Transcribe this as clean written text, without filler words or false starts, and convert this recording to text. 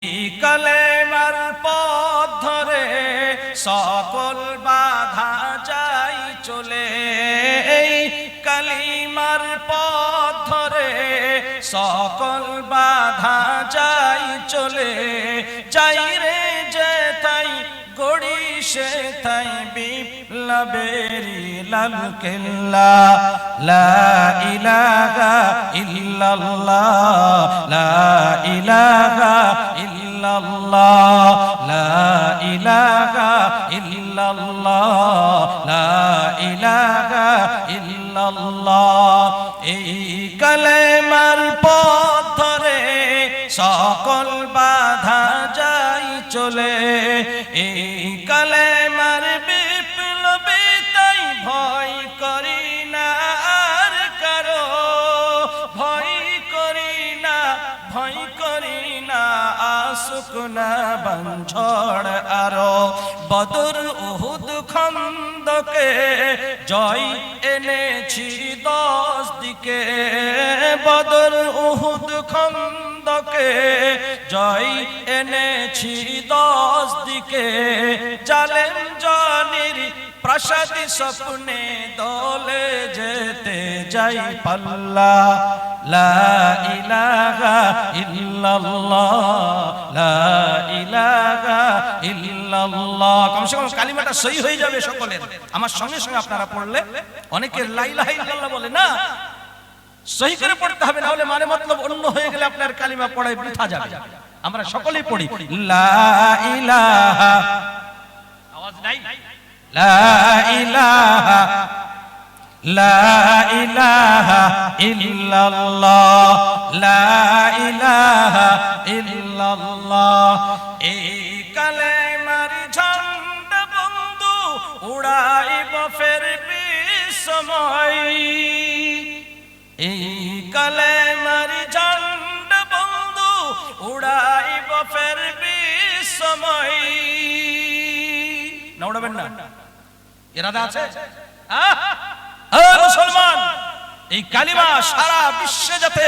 কালেমার পথ ধরে সকল বাধা যাই চলে, কালিমার পথ ধরে সকল বাধা যাই চলে, যাই রে যে তাই গড়ি সে তাই বিপ্লবেরি লাল কেল্লা। লা ইলাহা ইল্লাল্লাহ, লা ইলাহা ইল্লাল্লাহ, লা ইলাহা ইল্লাল্লাহ, লা ইলাহা ইল্লাল্লাহ। এই কালেমার পথ ধরে সকল বাধা যাই চলে, এই কালেমার বিপ্লবে তাই ভয় করি না আর কারো, ভয় করি না, ভয় করি না আসুক না বাঞ্ঝড় আরো। বদর উহুদ খন্দকে জয় এনেছি 10 দিকে, বদর উহুদ খন্দকে জয় এনেছি 10 দিকে, জালেম জনির প্রাসাদী স্বপ্নে দলে যেতে যাই পাল্লা। লা ইলাহা ইল্লাল্লাহ, লা ইলাহা ইল্লাল্লাহ। কমসে কম কালিমাটা সহি হয়ে যাবে সকলের। আমার সঙ্গে সঙ্গে আপনারা পড়লে, অনেকের লা ইলাহা ইল্লাল্লাহ বলে না, সহি করে পড়তে হবে, না হলে মানে মতলব অন্য হয়ে গেলে আপনার কালিমা পড়াই বৃথা যাবে। আমরা সকলেই পড়ি লা ইলাহা, আওয়াজ নাই, লা ইলাহা, লা ইলাহা ইল্লাল্লাহ, লা ইলাহা ইল্লাল্লাহ। এই কালেমার ঝান্ডা বন্ধু উড়াইব ফিরবি সময়, এই কালেমার ঝান্ডা বন্ধু উড়াইব ফিরবি সময়। না উড়াবেন না, ইরাদা আছে? মুসলমান, এই কালিমা সারা বিশ্বে যাতে